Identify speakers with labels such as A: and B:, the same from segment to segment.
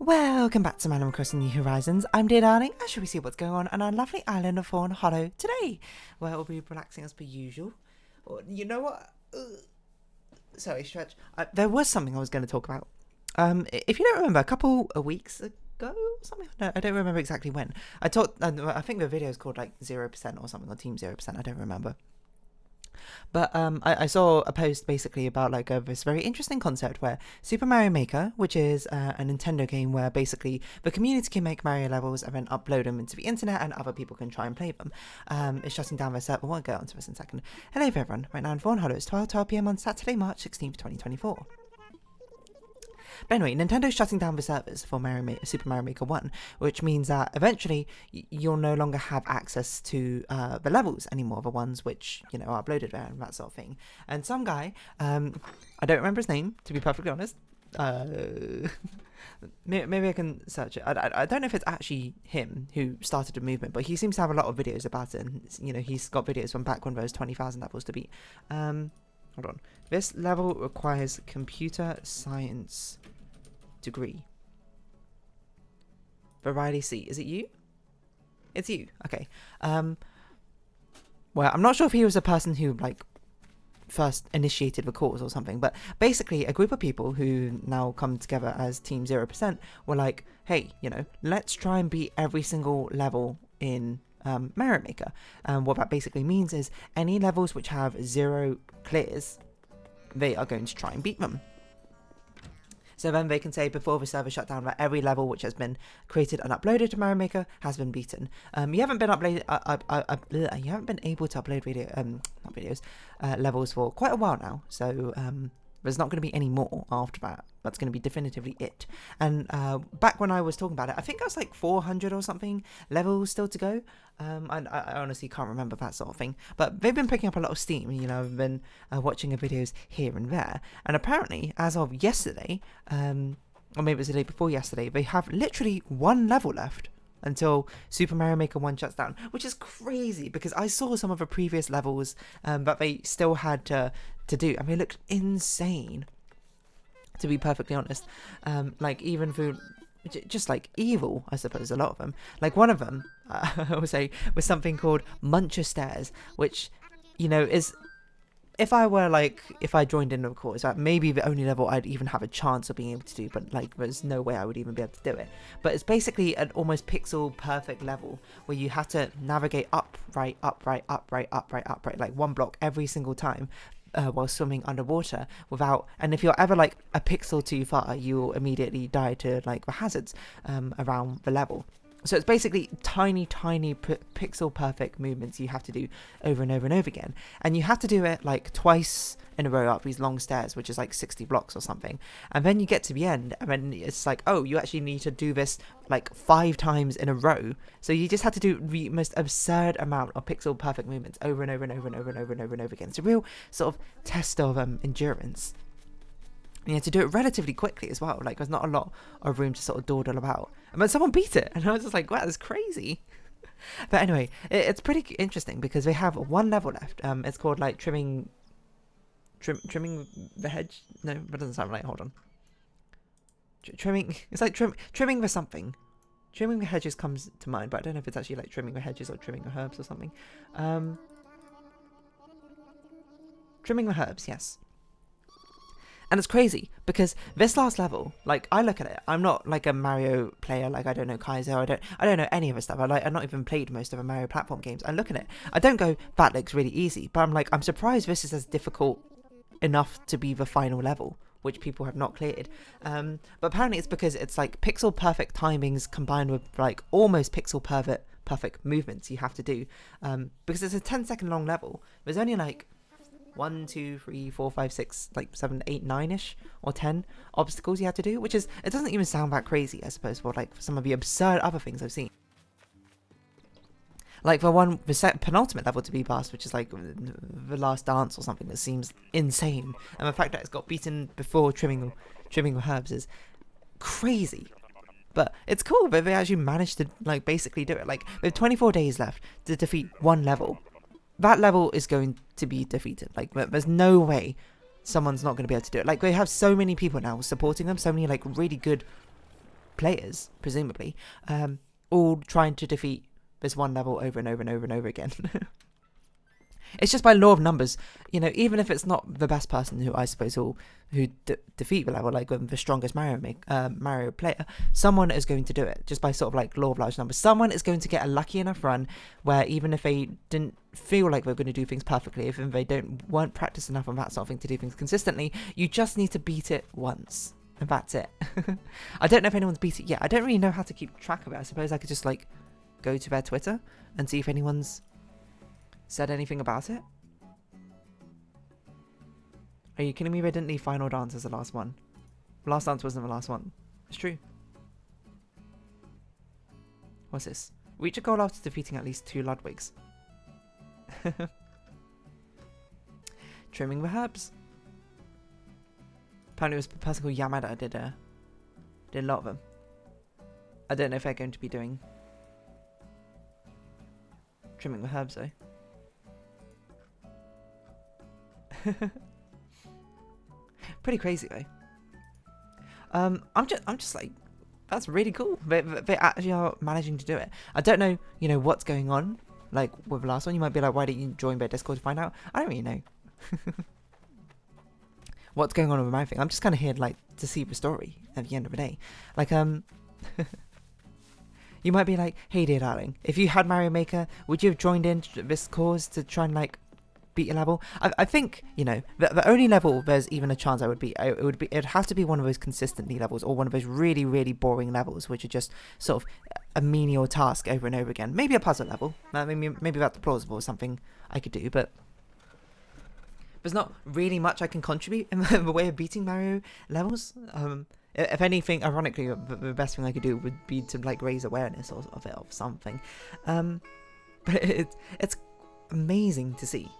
A: Welcome back to Animal Crossing New Horizons. I'm dear darling, and shall we see what's going on our lovely island of Fawnhollow today, where we'll be relaxing as per usual. Or, you know what? Sorry, stretch. There was something I was going to talk about. If you don't remember, a couple of weeks ago or something, I don't remember exactly when. I think the video is called like 0% or something, or Team 0%, I don't remember. But I saw a post basically about like this very interesting concept where Super Mario Maker, which is a Nintendo game where basically the community can make Mario levels and then upload them into the internet and other people can try and play them. It's shutting down their server. We'll get onto this in a second. Hello everyone, right now in Fawnhallow, it's 12 PM on Saturday, March 16th, 2024. But anyway, Nintendo's shutting down the servers for Super Mario Maker 1, which means that eventually you'll no longer have access to the levels anymore, the ones which, you know, are uploaded there and that sort of thing. And some guy, I don't remember his name, to be perfectly honest. Maybe I can search it. I don't know if it's actually him who started the movement, but he seems to have a lot of videos about it. And, you know, he's got videos from back when there was 20,000 levels to beat. Hold on. This level requires computer science degree. Variety C. Is it you? It's you. Okay. Well, I'm not sure if he was the person who, like, first initiated the course or something, but basically a group of people who now come together as Team 0% were like, hey, you know, let's try and beat every single level in Mario Maker. What that basically means is any levels which have 0 clears, they are going to try and beat them. So then they can say before the server shut down that every level which has been created and uploaded to Mario Maker has been beaten. You haven't been you haven't been able to upload levels for quite a while now. So there's not going to be any more after that. That's going to be definitively it. And back when I was talking about it, I think I was like 400 or something levels still to go. I honestly can't remember that sort of thing. But they've been picking up a lot of steam. You know, I've been watching the videos here and there. And apparently, as of yesterday, or maybe it was the day before yesterday, they have literally 1 level left until Super Mario Maker 1 shuts down, which is crazy because I saw some of the previous levels that they still had to do, and they looked insane, to be perfectly honest. Like even through just like evil, I suppose, a lot of them. Like one of them, I would say, was something called Muncher Stairs, which, you know, is, if I joined in, of course, that maybe the only level I'd even have a chance of being able to do, but like there's no way I would even be able to do it. But it's basically an almost pixel perfect level where you have to navigate up, right, like 1 block every single time while swimming underwater without, and if you're ever like a pixel too far, you'll immediately die to like the hazards around the level. So it's basically tiny pixel perfect movements you have to do over and over and over again. And you have to do it like twice in a row up these long stairs, which is like 60 blocks or something. And then you get to the end and then it's like, oh, you actually need to do this like 5 times in a row. So you just have to do the most absurd amount of pixel perfect movements over and over and over and over and over and over and over again. It's a real sort of test of endurance. You have to do it relatively quickly as well. Like, there's not a lot of room to sort of dawdle about. And then someone beat it, and I was just like, wow, that's crazy. But anyway, it's pretty interesting because they have 1 level left. It's called like trimming the hedge. No, that doesn't sound right. Hold on. Trimming. It's like trimming the something. Trimming the hedges comes to mind, but I don't know if it's actually like trimming the hedges or trimming the herbs or something. Trimming the herbs, yes. And it's crazy because this last level, like, I look at it, I'm not like a Mario player, like I don't know Kaiser, I don't know any of the stuff. I've not even played most of the Mario platform games. I look at it, I don't go, that looks really easy, but I'm like, I'm surprised this is as difficult enough to be the final level, which people have not cleared. But apparently it's because it's like pixel perfect timings combined with like almost pixel perfect movements you have to do. Because it's a 10-second long level. There's only like 1, 2, 3, 4, 5, 6, like 7, 8, 9-ish or 10 obstacles you have to do, which is, it doesn't even sound that crazy, I suppose, for like some of the absurd other things I've seen. Like the penultimate level to be passed, which is like the last dance or something, that seems insane, and the fact that it's got beaten before trimming the herbs is crazy. But it's cool that they actually managed to like basically do it. Like, with 24 days left to defeat 1 level, that level is going to be defeated. Like, there's no way someone's not going to be able to do it. Like, they have so many people now supporting them, so many like really good players, presumably, all trying to defeat this one level over and over and over and over again. It's just by law of numbers, you know, even if it's not the best person who I suppose who defeat the level, like the strongest Mario player, someone is going to do it just by sort of like law of large numbers. Someone is going to get a lucky enough run where even if they didn't feel like they're going to do things perfectly, if they weren't practiced enough on that sort of thing to do things consistently, you just need to beat it once. And that's it. I don't know if anyone's beat it yet. I don't really know how to keep track of it. I suppose I could just like go to their Twitter and see if anyone's said anything about it. Are you kidding me? They didn't leave Final Dance as the last one. The last dance wasn't the last one. It's true. What's this? Reach a goal after defeating at least 2 Ludwigs. Trimming the herbs. Apparently it was a person called Yamada did a lot of them. I don't know if they're going to be doing trimming the herbs though. Pretty crazy though. I'm just like, that's really cool. They actually are managing to do it. I don't know, you know, what's going on. Like with the last one, you might be like, why didn't you join their Discord to find out? I don't really know. What's going on with my thing? I'm just kind of here like to see the story at the end of the day. Like you might be like, hey dear darling, if you had Mario Maker, would you have joined in this cause to try and like beat a level? I think, you know, the only level there's even a chance it'd have to be one of those consistently levels, or one of those really, really boring levels which are just sort of a menial task over and over again. Maybe a puzzle level. Maybe that's plausible, something I could do, but there's not really much I can contribute in the way of beating Mario levels. If anything, ironically, the best thing I could do would be to like raise awareness of it, of something. But it's amazing to see.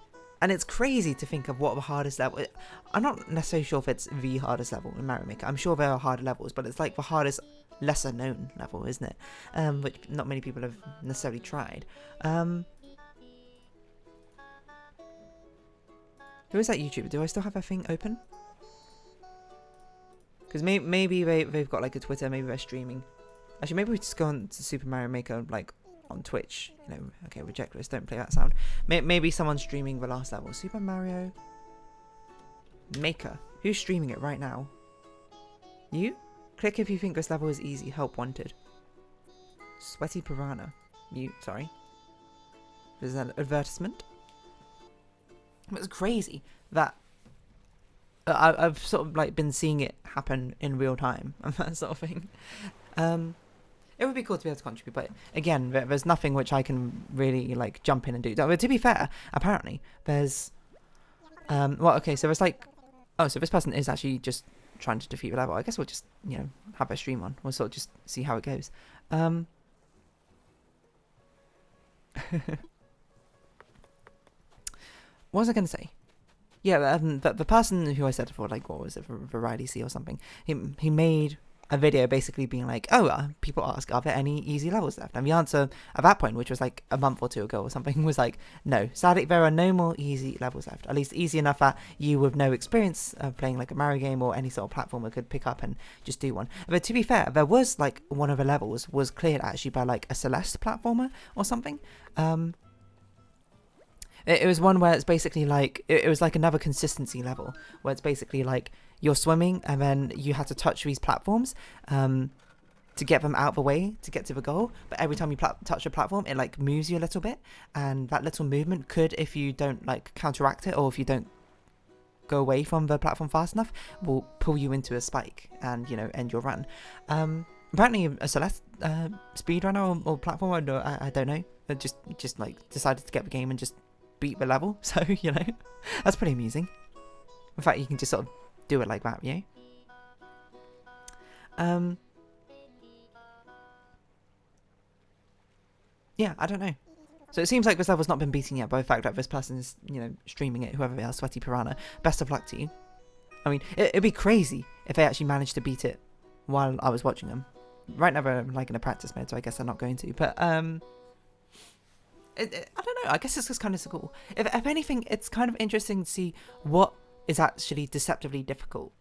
A: And it's crazy to think of what the hardest level... I'm not necessarily sure if it's the hardest level in Mario Maker. I'm sure there are harder levels, but it's like the hardest, lesser known level, isn't it? Which not many people have necessarily tried. Who is that YouTuber? Do I still have that thing open? Because maybe they've got like a Twitter, maybe they're streaming. Actually, maybe we just go on to Super Mario Maker, like... on Twitch, you know. Okay, reject this, don't play that sound. Maybe someone's streaming the last level. Super Mario Maker. Who's streaming it right now? You? Click if you think this level is easy. Help wanted. Sweaty Piranha. You, sorry. There's an advertisement. It's crazy that I've sort of like been seeing it happen in real time and that sort of thing. It would be cool to be able to contribute, but again, there's nothing which I can really like jump in and do. But to be fair, apparently there's, well, okay, so it's like, oh, so this person is actually just trying to defeat the level. I guess we'll just, you know, have a stream on. We'll sort of just see how it goes. What was I going to say? Yeah, the person who I said before, like, what was it, Variety C or something? He made a video basically being like, oh, people ask, are there any easy levels left? And the answer at that point, which was like a month or two ago or something, was like, no, sadly there are no more easy levels left. At least easy enough that you with no experience of playing like a Mario game or any sort of platformer could pick up and just do one. But to be fair, there was like one of the levels was cleared actually by like a Celeste platformer or something. It was one where it's basically like, it was like another consistency level where it's basically like you're swimming and then you had to touch these platforms to get them out of the way to get to the goal. But every time you touch a platform, it like moves you a little bit. And that little movement could, if you don't like counteract it or if you don't go away from the platform fast enough, will pull you into a spike and, you know, end your run. Apparently a Celeste speedrunner or platformer, I don't know, just like decided to get the game and just beat the level. So, you know, that's pretty amusing. In fact, you can just sort of do it like that, yeah. Yeah, I don't know. So it seems like this level's not been beaten yet by the fact that this person is, you know, streaming it, whoever they are, Sweaty Piranha. Best of luck to you. I mean, it'd be crazy if they actually managed to beat it while I was watching them. Right now they're like in a practice mode, so I guess they're not going to. But I don't know. I guess it's just kind of so cool. If anything, it's kind of interesting to see what is actually deceptively difficult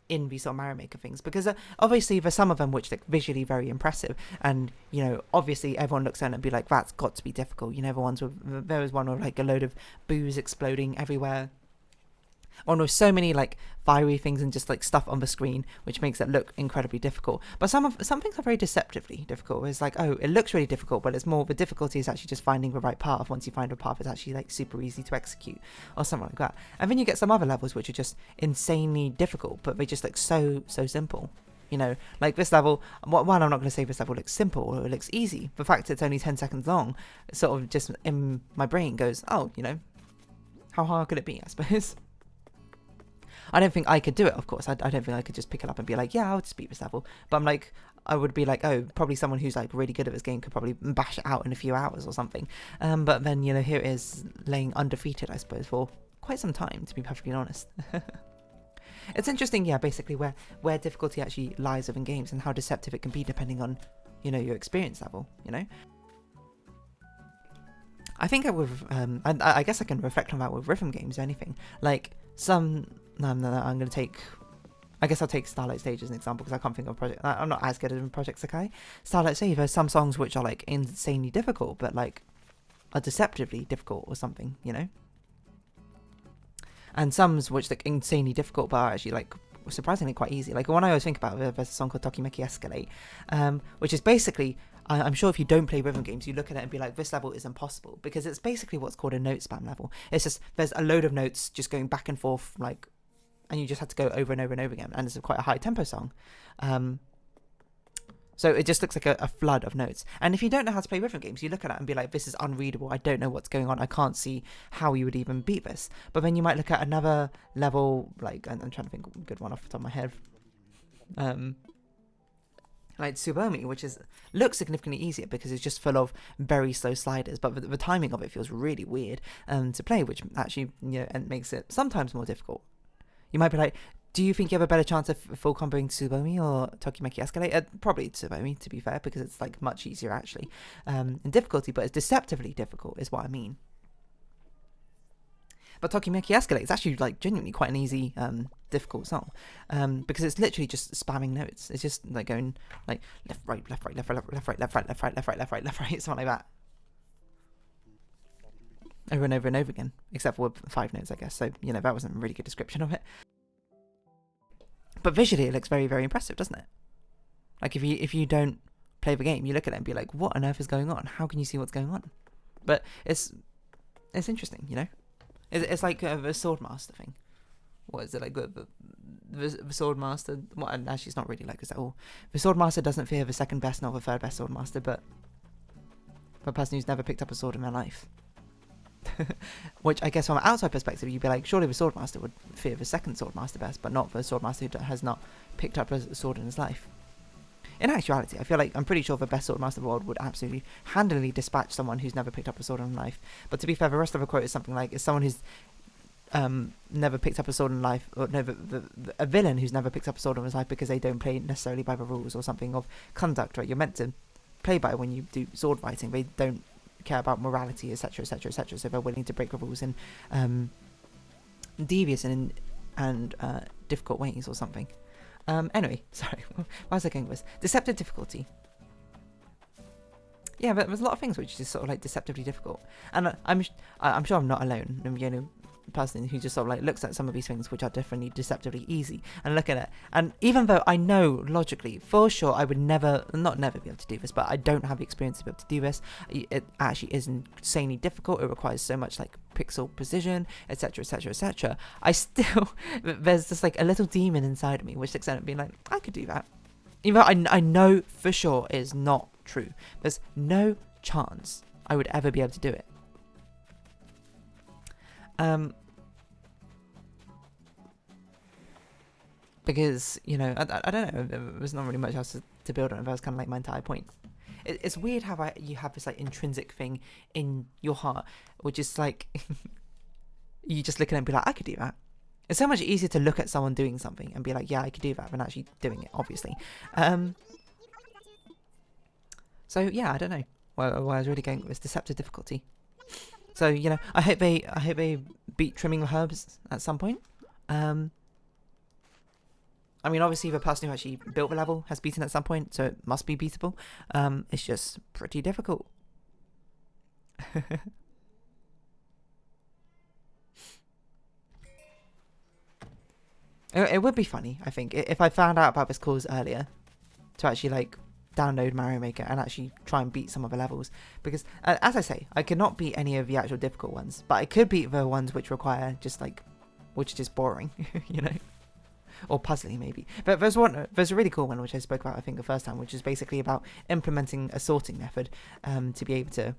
A: in these sort of Mario Maker things, because obviously there's some of them which look visually very impressive, and you know, obviously everyone looks at it and be like, that's got to be difficult. You know, the ones with, there was one with like a load of boos exploding everywhere, one with so many like fiery things and just like stuff on the screen, which makes it look incredibly difficult. But some things are very deceptively difficult. It's like, oh, it looks really difficult, but it's more, the difficulty is actually just finding the right path. Once you find a path, it's actually like super easy to execute, or something like that. And then you get some other levels which are just insanely difficult, but they just look so simple. You know, like this level, one, I'm not going to say this level looks simple or it looks easy. The fact it's only 10 seconds long, sort of just in my brain goes, oh, you know, how hard could it be, I suppose. I don't think I could do it, of course. I don't think I could just pick it up and be like, yeah, I'll just beat this level. But I'm like, I would be like, oh, probably someone who's like really good at this game could probably bash it out in a few hours or something. But then, you know, here it is laying undefeated, I suppose, for quite some time, to be perfectly honest. It's interesting, yeah, basically where difficulty actually lies within games and how deceptive it can be depending on, you know, your experience level, you know? I think I guess I can reflect on that with rhythm games or anything. Like, some... No, I'm going to take... I guess I'll take Starlight Stage as an example, because I can't think of a project... I'm not as good at Project Sakai. Starlight Stage, there's some songs which are, like, insanely difficult, but, like, are deceptively difficult or something, you know? And some which look insanely difficult, but are actually, like, surprisingly quite easy. Like, one I always think about, there's a song called Tokimeki Escalate, which is basically... I'm sure if you don't play rhythm games, you look at it and be like, this level is impossible, because it's basically what's called a note spam level. It's just, there's a load of notes just going back and forth, like, and you just have to go over and over and over again, and it's quite a high tempo song. So it just looks like a flood of notes. And if you don't know how to play rhythm games, you look at it and be like, this is unreadable, I don't know what's going on, I can't see how you would even beat this. But then you might look at another level, like, I'm trying to think of a good one off the top of my head. Like Tsubomi, which looks significantly easier because it's just full of very slow sliders, but the timing of it feels really weird to play, which actually, you know, and makes it sometimes more difficult. You might be like, do you think you have a better chance of full comboing Tsubomi or Tokimeki Escalate? Probably Tsubomi, to be fair, because it's like much easier actually in difficulty, but it's deceptively difficult is what I mean. But Tokimeki Escalate is actually like genuinely quite an easy difficult song, because it's literally just spamming notes. It's just like going like left right left right left right left right left right left right left right left right left right, something like that, over and over and over again, except for 5 notes, I guess. So, you know, that wasn't a really good description of it. But visually it looks very impressive, doesn't it? Like if you don't play the game, you look at it and be like, what on earth is going on? How can you see what's going on? But it's interesting, you know. It's like the Swordmaster thing. What is it like? The Swordmaster. Well, and actually, it's not really like this at all. The Swordmaster doesn't fear the second best nor the third best Swordmaster, but a person who's never picked up a sword in their life. Which I guess from an outside perspective, you'd be like, surely the Swordmaster would fear the second Swordmaster best, but not the Swordmaster who has not picked up a sword in his life. In actuality, I feel like I'm pretty sure the best Swordmaster of the world would absolutely handily dispatch someone who's never picked up a sword in life. But to be fair, the rest of the quote is something like, "Is someone who's never picked up a sword in life, or no, a villain who's never picked up a sword in his life because they don't play necessarily by the rules or something of conduct, right? You're meant to play by when you do sword fighting. They don't care about morality, etc., etc., etc. So they're willing to break the rules in devious and difficult ways or something." Anyway, sorry, what was I going with? Deceptive difficulty. Yeah, but there's a lot of things which is just sort of like deceptively difficult, and I'm sure I'm not alone. I'm the only person who just sort of like looks at some of these things which are definitely deceptively easy and look at it. And even though I know logically for sure I would never be able to do this, but I don't have the experience to be able to do this. It actually is insanely difficult. It requires so much like pixel precision, etc., etc., etc. I still there's just like a little demon inside of me which looks at it and being like, I could do that, even though I know for sure it is not true. There's no chance I would ever be able to do it. Because, you know, I don't know, there's not really much else to build on. That was kind of like my entire point. It's weird how you have this like intrinsic thing in your heart, which is like, you just look at it and be like, I could do that. It's so much easier to look at someone doing something and be like, yeah, I could do that, than actually doing it, obviously. So yeah, I don't know where I was really going with this deceptive difficulty. So, you know, I hope they beat Trimming the Herbs at some point. I mean, obviously the person who actually built the level has beaten at some point, so it must be beatable. It's just pretty difficult. It would be funny, I think, if I found out about this cause earlier, to actually like download Mario Maker and actually try and beat some of the levels, because as I say, I could not beat any of the actual difficult ones, but I could beat the ones which require just like, which are just boring, you know, or puzzling maybe. But there's a really cool one which I spoke about I think the first time, which is basically about implementing a sorting method to be able to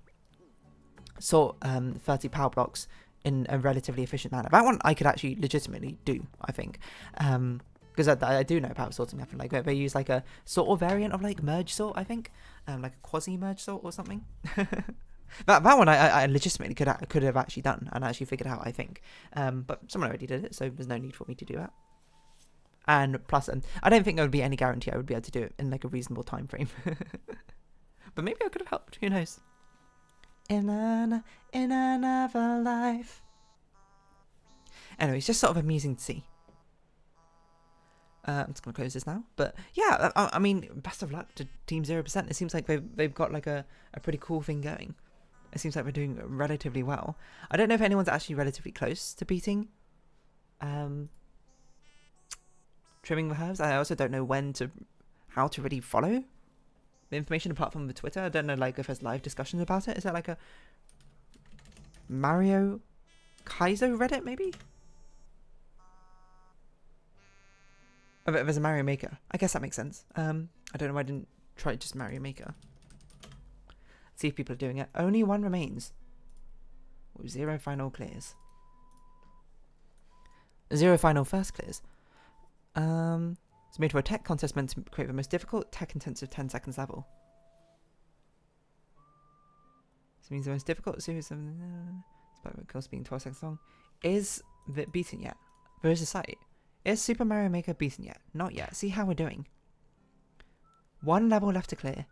A: sort 30 power blocks in a relatively efficient manner. That one I could actually legitimately do, I think. Because I do know about sorting method, like they use like a sort of variant of like merge sort, I think, like a quasi merge sort or something. that one I legitimately could have actually done and actually figured out, I think. But someone already did it, so there's no need for me to do that. And plus, I don't think there would be any guarantee I would be able to do it in like a reasonable time frame. But maybe I could have helped. Who knows? In another life. Anyway, it's just sort of amusing to see. I'm just going to close this now. But yeah, I mean, best of luck to Team 0%. It seems like they've got like a pretty cool thing going. It seems like they're doing relatively well. I don't know if anyone's actually relatively close to beating Trimming the Herbs. I also don't know how to really follow the information apart from the Twitter. I don't know like if there's live discussions about it. Is that like a Mario Kaizo Reddit maybe? Oh, there's a Mario Maker. I guess that makes sense. I don't know why I didn't try just Mario Maker. See if people are doing it. Only one remains. With 0 final clears. 0 final first clears. It's made for a tech contest meant to create the most difficult, tech-intensive 10 seconds level. This means the most difficult series of... despite of course being 12 seconds long. Is it beaten yet? There is a site. Is Super Mario Maker beaten yet? Not yet. See how we're doing. 1 level left to clear.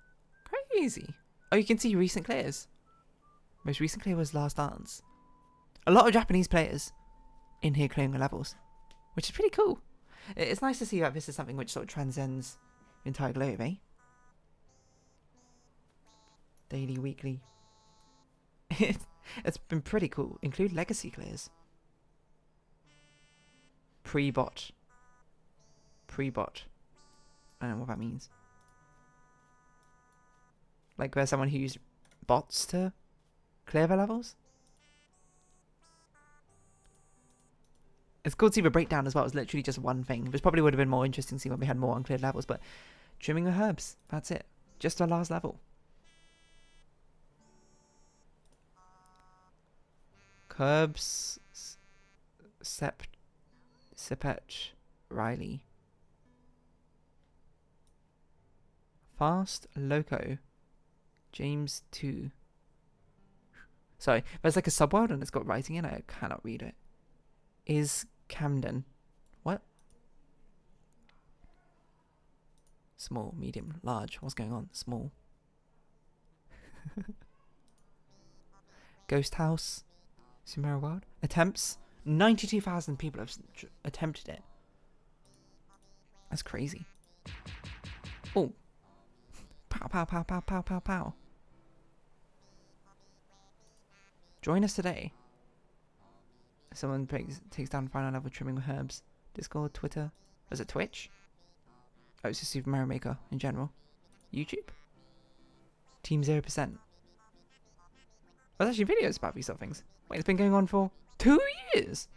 A: Crazy. Oh, you can see recent clears. Most recent clear was Last Dance. A lot of Japanese players in here clearing the levels, which is pretty cool. It's nice to see that this is something which sort of transcends the entire globe, eh? Daily, weekly. It's been pretty cool. Include legacy clears. Pre-bot. Pre-bot. I don't know what that means. Like there's someone who used bots to clear their levels? It's cool to see the breakdown as well. It's literally just one thing. This probably would have been more interesting to see when we had more uncleared levels, but trimming the herbs. That's it. Just our last level. Curbs. Sepet. Riley. Fast. Loco. James 2. Sorry. There's like a subworld and it's got writing in it. I cannot read it. Is Camden. What? Small, medium, large. What's going on? Small. Ghost House. Sumera World. Attempts. 92,000 people have attempted it. That's crazy. Oh. Pow, pow, pow, pow, pow, pow, pow. Join us today. Someone takes down final level trimming with herbs. Discord, Twitter. Was it Twitch? Oh, it's just Super Mario Maker in general. YouTube? Team 0%. There's actually videos about these sort of things. Wait, it's been going on for 2 years?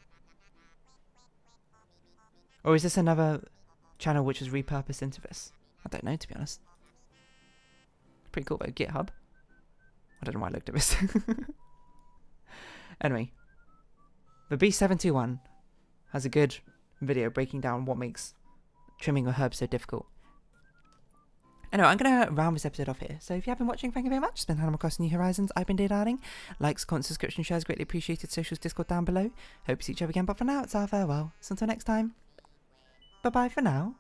A: Or is this another channel which was repurposed into this? I don't know, to be honest. It's pretty cool though. GitHub. I don't know why I looked at this. Anyway. The B721 has a good video breaking down what makes trimming a herb so difficult. Anyway, I'm going to round this episode off here. So if you have been watching, thank you very much. It's been Animal Crossing New Horizons. I've been Darling. Likes, comments, subscription, shares, greatly appreciated. Socials, Discord down below. Hope to see each other again, but for now, it's our farewell. So until next time, bye-bye for now.